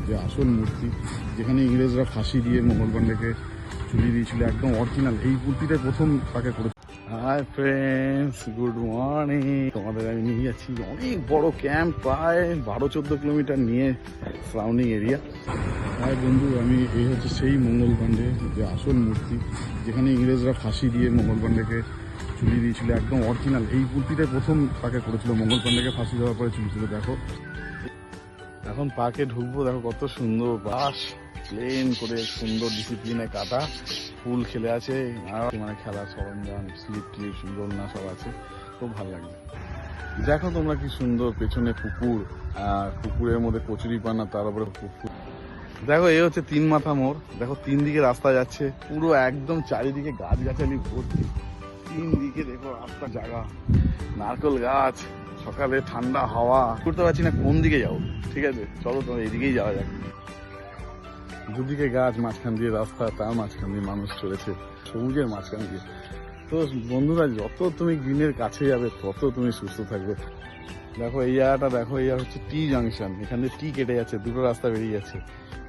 যে আসল মূর্তি, যেখানে ইংরেজরা ফাঁসি দিয়ে মোগল পান্ডেকে চুরিয়ে দিয়েছিল, একদম অরিজিনাল এই মূর্তিটা প্রথম তাকে করে। Hi friends, good morning. তোমাদের আমি নিয়ে যাচ্ছি অনেক বড় ক্যাম্প, প্রায় 12-14 কিলোমিটার নিয়ে সারাউন্ডিং এরিয়া। হাই বন্ধু, এই হচ্ছে সেই মঙ্গল পান্ডে, যে আসল মূর্তি, যেখানে ইংরেজরা ফাঁসি দিয়ে মোগল পান্ডেকে চুরিয়ে দিয়েছিল, একদম অরিজিনাল এই মূর্তিটা প্রথম তাকে করেছিল। মোগল পান্ডেকে ফাঁসি দেওয়ার পরে চুরিয়েছিল। দেখো এখন পার্কে ঢুকবো, দেখো কত সুন্দর বাস, প্লেন করে সুন্দর ডিসিপ্লিনে কাটা, ফুল খেলে আছে, আর মানে খেলার সরঞ্জাম, স্লিপ টিপ, দোলনা সব আছে, খুব ভালো লাগছে। দেখো তোমরা কি সুন্দর, পেছনে পুকুর, আর পুকুরের মধ্যে কচুরি পানা, তার উপরে পুকুর। দেখো এই হচ্ছে 3 মাথা মোড়। দেখো 3 দিকে রাস্তা যাচ্ছে, পুরো একদম চারিদিকে গাছগাছালি ভর্তি। 3 দিকে দেখো রাস্তা, জায়গা, নারকেল গাছ, সকালে ঠান্ডা হাওয়া। করতে পারছি না কোন দিকে যাবো। ঠিক আছে, চলো তোমার এইদিকেই যাওয়া যাক। দুদিকে গাছ, মাঝখান দিয়ে রাস্তা, তার মাঝখান দিয়ে মানুষ চলেছে, সবুজের মাঝখান দিয়ে। তো বন্ধুরা, যত তুমি গ্রিনের কাছে যাবে তত তুমি সুস্থ থাকবে। দেখো এই জায়গাটা, দেখো এই হচ্ছে টি জাংশন, এখানে টি কেটে যাচ্ছে, দুটো রাস্তা বেরিয়ে যাচ্ছে।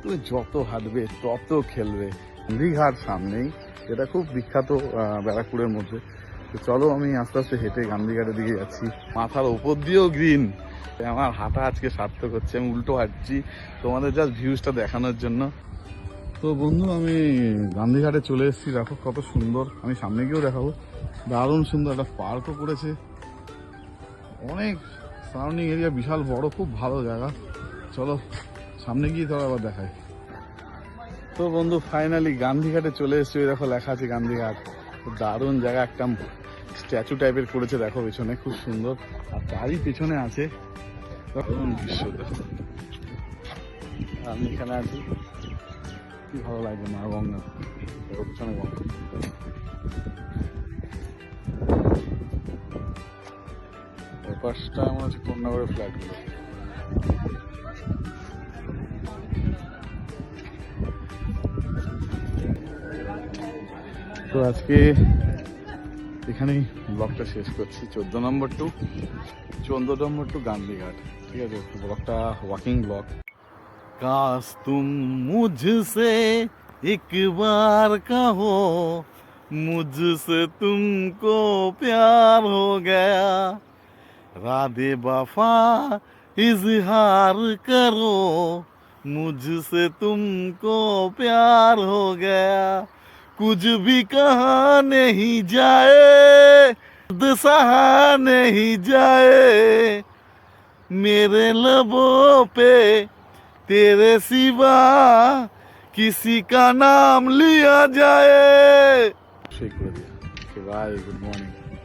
তুমি যত হাঁটবে তত খেলবে। গান্ধীঘাট সামনেই, যেটা খুব বিখ্যাত ব্যারাকপুরের মধ্যে। তো চলো আমি আস্তে আস্তে হেঁটে গান্ধীঘাটের দিকে যাচ্ছি। মাথার ওপর দিয়েও গ্রিন। আমার হাঁটা আজকে সার্থক হচ্ছে, আমি উল্টো হাঁটছি তোমাদের জাস্ট ভিউজটা দেখানোর জন্য। তো বন্ধু, আমি গান্ধীঘাটে চলে এসেছি। দেখো কত সুন্দর, আমি সামনে গিয়েও দেখাবো। দারুণ সুন্দর একটা পার্কও করেছে, অনেক সারাউন্ডিং এরিয়া বিশাল বড়, খুব ভালো জায়গা। চলো সামনে গিয়ে তো আবার দেখাই। তো বন্ধু ফাইনালি গান্ধীঘাটে চলে এসেছি। দেখো লেখা আছে গান্ধীঘাট, দারুণ জায়গা। একটা স্ট্যাচু টাইপের করেছে, দেখো পেছনে খুব সুন্দর, আর তারই পেছনে আছে দারুণ দৃশ্য। দেখো আমি এখানে আছি, কি ভালো লাগবে, মা গঙ্গা, দেখো পেছনে গঙ্গা। ওই পাশটা মনে হচ্ছে কন্যাগড়ের ফ্ল্যাটগুলো। তো আজকে এখানেই ব্লগটা শেষ করছি। 14 নম্বর টু গান্ধীঘাট। ঠিক আছে, ব্লগটা ওয়াকিং ব্লগ। काश तुम मुझसे एक बार कहो, मुझसे तुमको प्यार हो गया, राधे वफा इजहार करो, मुझसे तुमको प्यार हो गया, कुछ भी कहा नहीं जाए, दर्द सहा नहीं जाए, मेरे लबों पे तेरे सिवा किसी का नाम लिया जाए। शेक कर दिया। Bye, good morning.